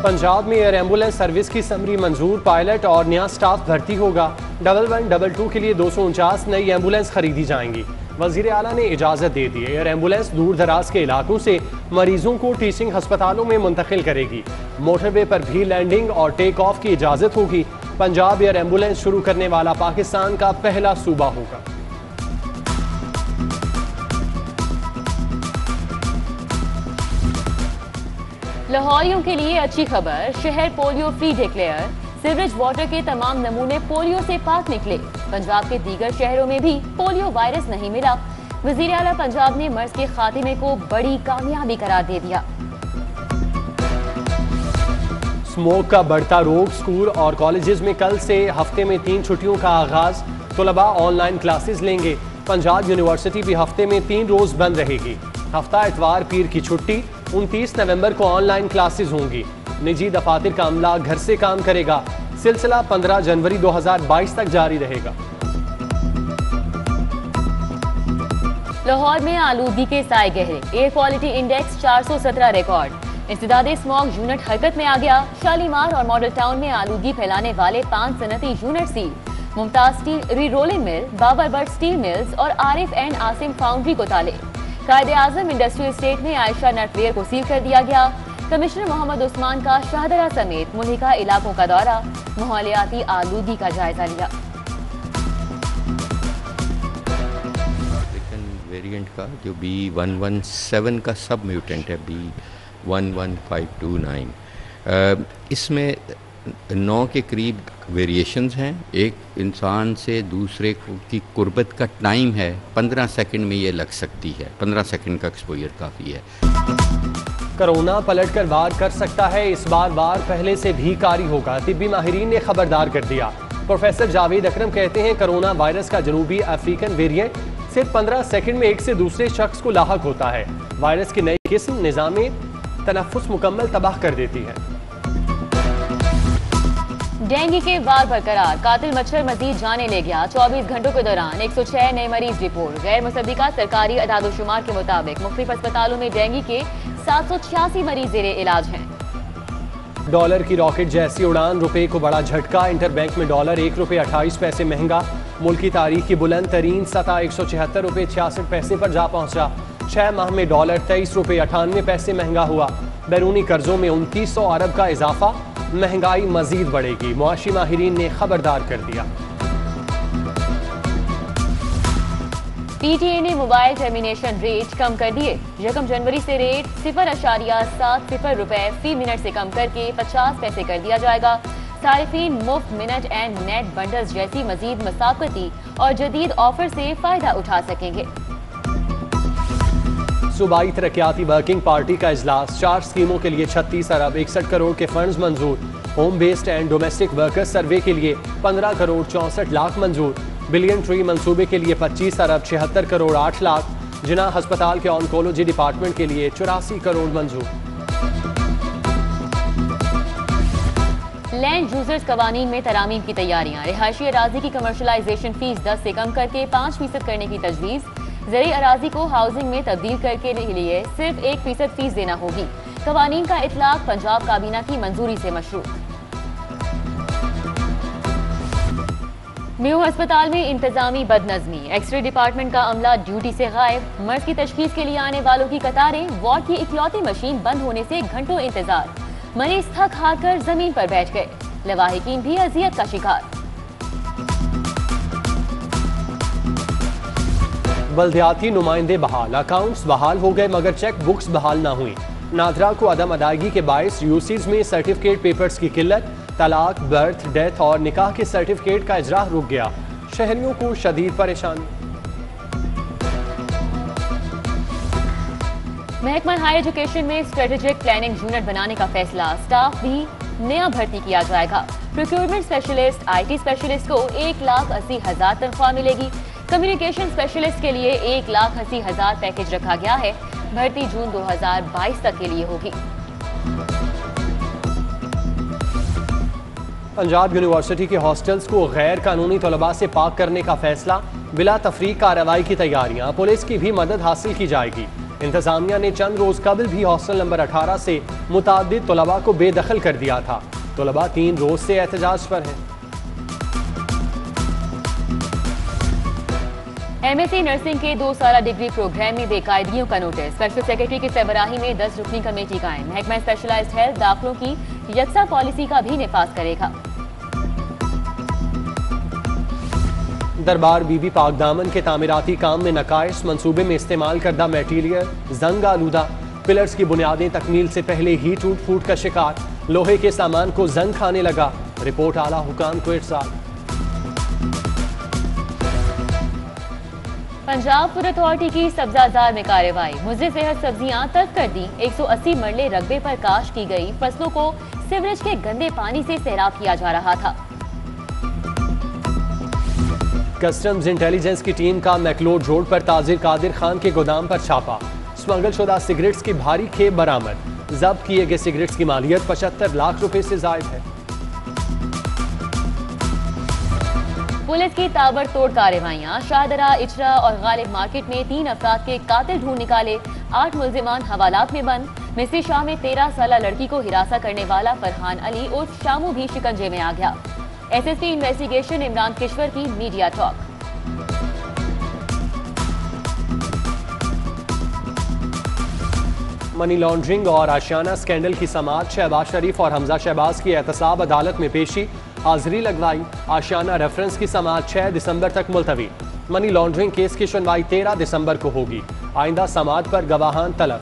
पंजाब में air ambulance service की summary मंजूर, पायलट और नया स्टाफ भर्ती होगा। 1112 के लिए 249 नई एम्बुलेंस खरीदी जाएंगी। वजीर आला ने इजाज़त दे दी। एयर एम्बुलेंस दूर दराज के इलाकों से मरीजों को टीचिंग अस्पतालों में मुंतकिल करेगी। मोटरवे पर भी लैंडिंग और टेक ऑफ की इजाज़त होगी। पंजाब एयर एम्बुलेंस शुरू करने वाला पाकिस्तान का पहला सूबा होगा। लाहौरियों के लिए अच्छी खबर, शहर polio free declare. Sewerage water के तमाम नमूने पोलियो से पाक निकले। पंजाब के दीगर शहरों में भी पोलियो वायरस नहीं मिला। वजीर आला पंजाब ने मर्ज के खात्मे को बड़ी कामयाबी करार दे दिया। स्मोक का बढ़ता रोग, स्कूल और कॉलेजेस में कल से हफ्ते में 3 छुट्टियों का आगाज। तलबा ऑनलाइन क्लासेस लेंगे। पंजाब यूनिवर्सिटी भी हफ्ते में 3 रोज बंद रहेगी। हफ्ता इतवार पीर की छुट्टी। 29 नवंबर को ऑनलाइन क्लासेस होंगी। निजी दफातर का अमला घर से काम करेगा। सिलसिला 15 जनवरी 2022 तक जारी रहेगा। लाहौर में आलूगी के साए गहरे, एयर क्वालिटी इंडेक्स 417 रिकॉर्ड। इंसदादे स्मॉग यूनिट हरकत में आ गया। शालीमार और मॉडल टाउन में आलूगी फैलाने वाले 5 सनती unit seal. Mumtaz steel re rolling mill, Babar Butt steel mills और आरिफ एंड आसिम फाउंड्री को ताले। कायदे आजम इंडस्ट्रियल स्टेट में आयशा नटवेयर को सील कर दिया गया। कमिश्नर मोहम्मद उस्मान का शाहदरा समेत मुल्हिका इलाकों का दौरा, माहौलियाती आलूगी का जायजा लिया। वेरिएंट का जो B117 का सब म्यूटेंट है, B11529, इसमें 9 के करीब वेरिएशंस हैं। एक इंसान से दूसरे की कुर्बत का टाइम है 15 सेकंड में ये लग सकती है। 15 सेकंड का एक्सपोजर काफ़ी है। कोरोना पलट कर वार कर सकता है। इस बार वार पहले से भी कारी होगा। तिब्बी माहिरीन ने खबरदार कर दिया। प्रोफेसर जावेद अकरम कहते हैं कोरोना वायरस का जनूबी अफ्रीकन वेरिएंट सिर्फ 15 सेकंड में एक से दूसरे शख्स को लाहक होता है। वायरस की नई किस्म निज़ामे तनफ्फुस मुकम्मल तबाह कर देती है। डेंगू के वार बरकरार, कातिल मच्छर मजीद जाने ले गया। 24 घंटों के दौरान 106 नए मरीज रिपोर्ट। गैर मुसद्दिका सरकारी अदादोशुमार के मुताबिक मुख्तलिफ अस्पतालों में डेंगू के 786 मरीज जेरे इलाज हैं। डॉलर की रॉकेट जैसी उड़ान, रुपए को बड़ा झटका। इंटरबैंक में डॉलर 1 रुपये 28 पैसे महंगा। मुल्क की तारीख की बुलंद तरीन सतह 176 रुपये 66 पैसे पर जा पहुंचा। 6 माह में डॉलर 23 रुपये 98 पैसे महंगा हुआ। बैरूनी कर्जों में 2900 अरब का इजाफा। महंगाई मजीद बढ़ेगी, मुआशी माहिरीन ने खबरदार कर दिया। पीटीए ने मोबाइल टर्मिनेशन रेट कम कर दिए। 1 जनवरी से रेट 0.70 रुपए फी मिनट से कम करके 50 पैसे कर दिया जाएगा। सारिफीन मुफ्त मिनट एंड नेट बंडल्स जैसी मजीद मसाफती और जदीद ऑफर से फायदा उठा सकेंगे। सूबाई तरक्याती वर्किंग पार्टी का इजलास। 4 स्कीमों के लिए 36 अरब 61 करोड़ के फंड्स मंजूर। Home based and domestic workers survey के लिए 15 करोड़ 64 लाख मंजूर। बिलियन ट्री मंसूबे के लिए 25 अरब 76 करोड़ 8 लाख। जिना अस्पताल के ऑन्कोलॉजी डिपार्टमेंट के लिए 84 करोड़ मंजूर। लैंड यूजर्स कवानीन में तरामीम की तैयारियां। रिहायशी अराजी की कमर्शलाइजेशन फीस 10 से कम करके 5% करने की तजवीज़। ज़रूरी अराजी को हाउसिंग में तब्दील करके लिए सिर्फ 1% फीस देना होगी। कवानीन का इतलाक पंजाब काबीना की मंजूरी से मशरूत। म्यू अस्पताल में इंतजामी बदनज़मी। एक्सरे डिपार्टमेंट का अमला ड्यूटी से गायब। मर्ज की तशखीस के लिए आने वालों की कतारें। वार्ड की इकलौती मशीन बंद होने से घंटों इंतजार। मरीज थक हार कर जमीन पर बैठ गए। लवाहिकीन भी अजियत का शिकार। बल्दियाती नुमाइंदे बहाल। अकाउंट्स बहाल हो गए मगर चेक बुक्स बहाल ना हुई। नादरा को अदम अदायगी के बायस यूसीज में सर्टिफिकेट पेपर्स की किल्लत। तलाक, बर्थ, डेथ और निकाह के सर्टिफिकेट का इजरा रुक गया। शहरियों को शदीद परेशानी। महकमा हायर एजुकेशन में स्ट्रेटेजिक प्लानिंग यूनिट बनाने का फैसला। स्टाफ भी नया भर्ती किया जाएगा। प्रोक्योरमेंट स्पेशलिस्ट, IT स्पेशलिस्ट को 1,80,000 तनख्वाह मिलेगी। कम्युनिकेशन स्पेशलिस्ट के लिए 1,80,000 पैकेज रखा गया है। भर्ती जून 2022 तक के लिए होगी। पंजाब यूनिवर्सिटी के हॉस्टल्स को गैर कानूनी तलबा से पाक करने का फैसला। बिला तफरीक कार्रवाई की तैयारियां। पुलिस की भी मदद हासिल की जाएगी। इंतजामिया ने चंद रोज कबल भी हॉस्टल नंबर 18 से मुताद्दिद तलबा को बेदखल कर दिया था। तलबा 3 रोज से एहतजाज पर हैं। एमएससी नर्सिंग के 2 साला डिग्री प्रोग्राम में बेकायदगियों का नोटिस। स्पेशल सेक्रेटरी की सरबराही में 10 रुकनी कमेटी कायम। महकमा स्पेशलाइज्ड हेल्थ दाखिलों की यकसा पॉलिसी का भी निफाज करेगा। दरबार बीबी पाक दामन के तामीराती काम में नकाइश। मंसूबे में इस्तेमाल करदा मटेरियल जंग आलूदा। पिलर्स की बुनियादें तकमील से पहले ही टूट फूट का शिकार। लोहे के सामान को जंग खाने लगा। रिपोर्ट आला हुकाम को इरसाल। पंजाब फूड अथॉरिटी की सब्जाजार में कार्रवाई। मुज़े सेहत सब्जियां तर्क कर दी। 180 मरले रकबे पर काश्त की गई फसलों को सीवरेज के गंदे पानी से सैराब किया जा रहा था। कस्टम्स इंटेलिजेंस की टीम का मैकलोड रोड पर ताजिर कादिर खान के गोदाम पर छापा। स्मगल शुदा सिगरेट्स की भारी खेप बरामद। जब्त किए गए सिगरेट्स की मालियत 75 लाख रुपए से जायद है। पुलिस की ताबड़तोड़ कार्रवाइयां। शाहदरा, इचरा और गालिब मार्केट में 3 अफराद के कातिल ढूंढ निकाले। 8 मुल्जिमान हवालात में बंद। मिस्री शाह में 13 साला लड़की को हिरासा करने वाला फरहान अली उर्फ शामू भी शिकंजे में आ गया। एसएसपी इन्वेस्टिगेशन इमरान किश्वर की मीडिया टॉक। मनी लॉन्ड्रिंग और आशियाना स्कैंडल की समाअत। शहबाज शरीफ और हमजा शहबाज की एहतसाब अदालत में पेशी। हाजिरी लगवाई। आशियाना रेफरेंस की समाअत 6 दिसंबर तक मुलतवी। मनी लॉन्ड्रिंग केस की सुनवाई 13 दिसंबर को होगी। आइंदा समाअत पर गवाहान तलब।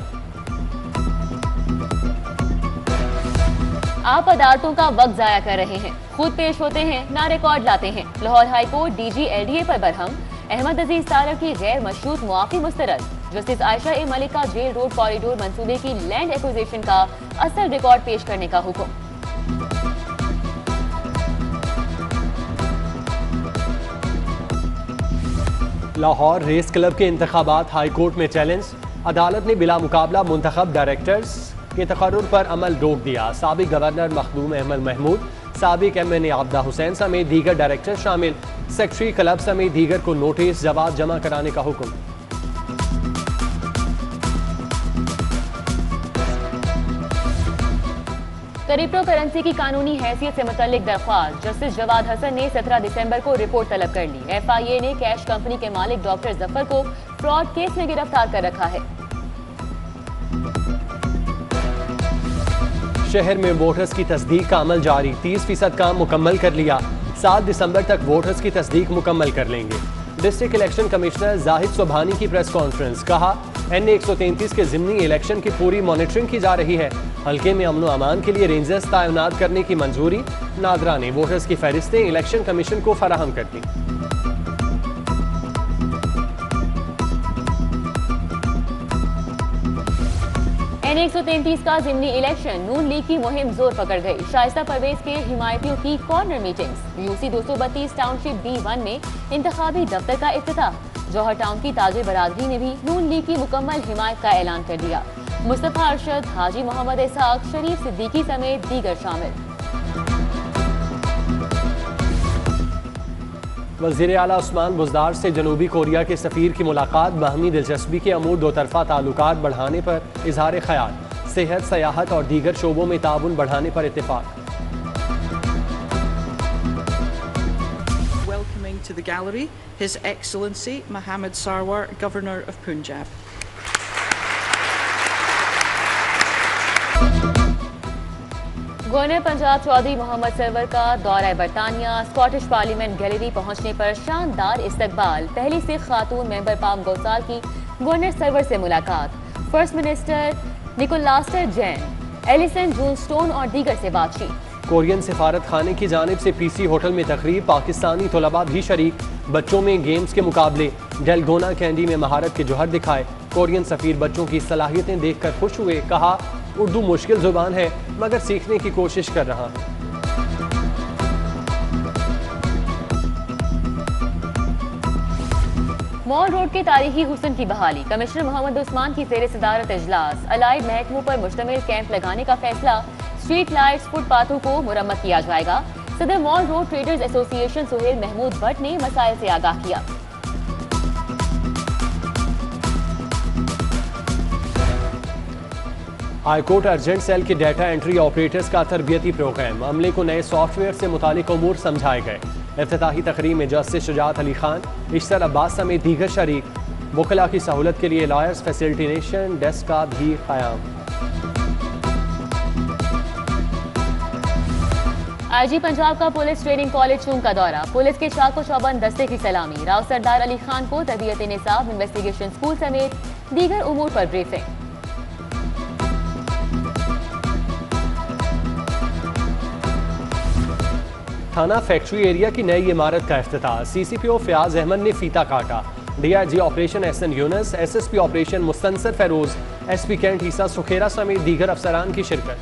आप अदालतों का वक्त जाया कर रहे हैं, खुद पेश होते हैं, ना रिकॉर्ड लाते हैं। Lahore high court DG LDA पर बरहम। अहमद अजीज तारड़ की गैर मशरूत मुआफी मुस्तरद। जस्टिस आयशा ए मलिक का जेल रोड कॉरिडोर मंसूबे की लैंड एक्विजिशन का असल रिकॉर्ड पेश करने का हुक्म। लाहौर रेस क्लब के इंतखाबात हाई कोर्ट में चैलेंज। अदालत ने बिला मुकाबला मुंतखब डायरेक्टर्स के तकर्रुर पर अमल रोक दिया। साबिक गवर्नर मखदूम अहमद महमूद, साबिक एमएनए आबदा हुसैन समेत दीगर डायरेक्टर शामिल। सेक्रेटरी क्लब समेत दीगर को नोटिस जवाब जमा कराने का हुक्म। क्रिप्टो करेंसी की कानूनी हैसियत से मुतल्लिक दरख्वास्त। जस्टिस जवाद हसन ने 17 दिसंबर को रिपोर्ट तलब कर ली। एफआईए ने कैश कंपनी के मालिक डॉक्टर जफर को फ्रॉड केस में गिरफ्तार कर रखा है। शहर में वोटर्स की तस्दीक का अमल जारी। 30% काम मुकम्मल कर लिया। 7 दिसंबर तक वोटर्स की तस्दीक मुकम्मल कर लेंगे। District election commissioner Zahid Subhani की प्रेस कॉन्फ्रेंस। कहा NA 133 के ज़िमनी इलेक्शन की पूरी मॉनिटरिंग की जा रही है। हल्के में अमन व अमान के लिए रेंजर्स तैनात करने की मंजूरी। नादरा ने वोटर्स की फहरिस्तें इलेक्शन कमीशन को फराहम कर दी। NA 133 का ज़िमनी इलेक्शन। नून लीग की मुहिम जोर पकड़ गई। शाइस्ता परवेज के हिमायतियों की corner meetings. UC 232 township B1 में इंतखाबी दफ्तर का इफ्तिताह। जौहर टाउन की ताजिर बरादरी ने भी नून लीग की मुकम्मल हिमायत का ऐलान कर दिया। मुस्तफा अरशद, हाजी मोहम्मद इसहाक, शरीफ सिद्दीकी समेत दीगर शामिल। वज़ीर आला उस्मान बुज़दार से जनूबी कोरिया के सफ़ीर की मुलाकात। बाहमी दिलचस्पी के अमूर दो तरफ़ा ताल्लुकात बढ़ाने पर इजहार ख्याल। सेहत, सयाहत और दीगर शोबों में ताउन बढ़ाने पर इत्तेफाक। Welcoming to the gallery His Excellency Mohammed Sarwar, Governor of Punjab. Governor Punjab Chaudhry Mohammad Sarwar का दौरा बरतानिया। स्कॉटिश पार्लियामेंट गैलरी पहुंचने पर शानदार इस्तकबाल। पहली सिख खातून मेंबर पाम गौसाल की गवर्नर सरवर से मुलाकात। फर्स्ट मिनिस्टर निकोलास्टर जैन, एलिसन जूनस्टोन और दीगर से बातचीत। कोरियन सिफारत खाने की जानिब से PC होटल में तकरीब। पाकिस्तानी तलबा भी शरीक। बच्चों में गेम्स के मुकाबले। डेलगोना कैंडी में महारत के जौहर दिखाए। कोरियन सफ़ीर बच्चों की सलाहियतें देखकर खुश हुए। कहा उर्दू मुश्किल जुबान है मगर सीखने की कोशिश कर रहा है। मॉल रोड के तारीखी हुस्न की बहाली। कमिश्नर मोहम्मद उस्मान की ज़ेर सदारत इजलास। अलाइड महकमों पर मुश्तमिल कैंप लगाने का फैसला। स्ट्रीट लाइट्स, फुटपाथों को मुरम्मत किया जाएगा। सदर mall road traders association Suhail Mahmood Bhatt ने मसाइल से आगाह किया। हाईकोर्ट अर्जेंट सेल के डाटा एंट्री ऑपरेटर्स का तरबियती प्रोग्राम, अमले को नए सॉफ्टवेयर से मुतालिक अमूर समझाए गए। इफ्तिताही तकरीर में जस्टिस शुजात अली खान, इश्तर अब्बास समेत दीगर शरीक। वकला की सहूलत के लिए लॉयर्स फैसिलिटेशन डेस्क का भी क़याम। आईजी पंजाब का पुलिस ट्रेनिंग कॉलेज चूंग का दौरा, पुलिस के चाको चौबंद दस्ते की सलामी। राव सरदार अली खान को तरबियत निसाब इन्वेस्टिगेशन स्कूल समेत दीगर उमूर पर ब्रीफिंग। थाना फैक्ट्री एरिया की नई इमारत का इफ्तिताह, CCPO फयाज अहमद ने फीता काटा। DIG operation SN Yunus, SSP operation Mustansar Feroz, SP cantt Isa Sukhera समेत दीगर अफसरान की शिरकत।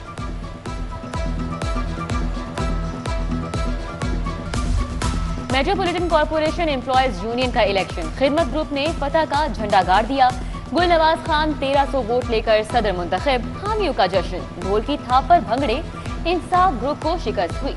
मेट्रोपॉलिटन कॉरपोरेशन एम्प्लॉयज यूनियन का इलेक्शन, खिदमत ग्रुप ने फतह का झंडा गाड़ दिया। गुलनवाज खान 1300 वोट लेकर सदर मुंतखब, हामियों का जश्न। ढोल की थाप पर भंगड़े, इंसाफ ग्रुप को शिकस्त हुई।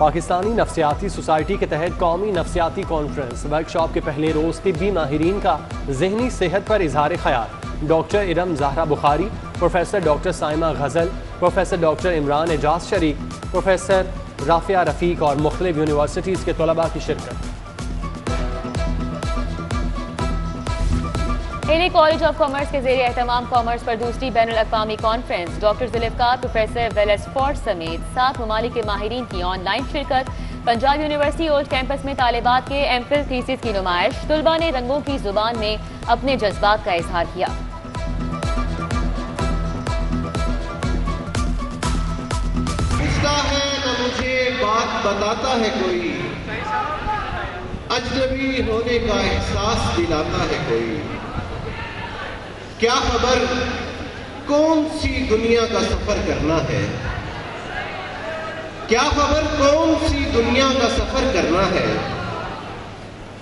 पाकिस्तानी नफ्सियाती सोसाइटी के तहत कौमी नफ्सियाती कॉन्फ्रेंस, वर्कशॉप के पहले रोज तिब्बी माहिरीन का जहनी सेहत पर इजहार ख्याल। Doctor Iram Zahra Bukhari, professor doctor Saima गजल, प्रोफेसर डॉक्टर इमरान एजाज शरीक, प्रोफेसर राफिया रफीक और मुख्तलिफ यूनिवर्सिटीज़ के तलबा की शिरकत। एली कॉलेज ऑफ कॉमर्स के ज़ेरे एहतमाम कॉमर्स पर दूसरी बैनुल अक़वामी conference, doctor Zulfiqar, professor Wallace Ford समेत 7 ममालिक के माहिरीन की ऑनलाइन शिरकत। पंजाब यूनिवर्सिटी ओल्ड कैंपस में तालिबात के एमफिल थीसिस की नुमाइश, तुलबा ने रंगों की जुबान में अपने जज्बात का इजहार किया। पूछता है न मुझे बात बताता है कोई, अजनबी होने का एहसास दिलाता है कोई। क्या खबर कौन सी दुनिया का सफर करना है, क्या खबर कौन सी दुनिया का सफर करना है।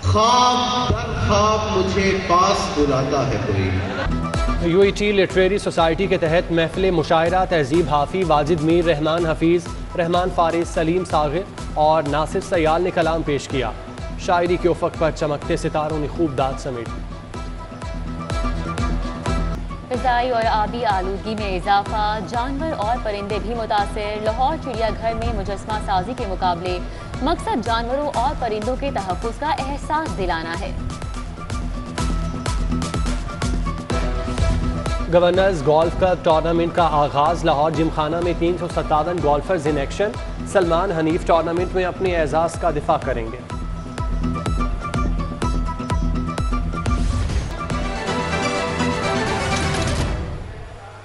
ख्वाब दर ख्वाब मुझे पास बुलाता है कोई। UET लिटरेरी सोसाइटी के तहत महफिल मुशायरा तहजीब हाफी, वाजिद मीर, रहमान हफीज, रहमान फारिस, सलीम सागिर और नासिर सयाल ने कलाम पेश किया। शायरी के उफक पर चमकते सितारों ने खूब दाद समेटी। फ़िज़ाई और आबी आलूगी में इजाफा, जानवर और परिंदे भी मुतासिर। लाहौर चिड़ियाघर में मुजस्मा साजी के मुकाबले, मकसद जानवरों और परिंदों के तहफ़्फ़ुज़ का एहसास दिलाना है। गवर्नर्स गोल्फ कप टूर्नामेंट का आगाज, लाहौर जिमखाना में 357 golfer's in action. Salman Hanif tournament में अपने एजाज का दिफा करेंगे।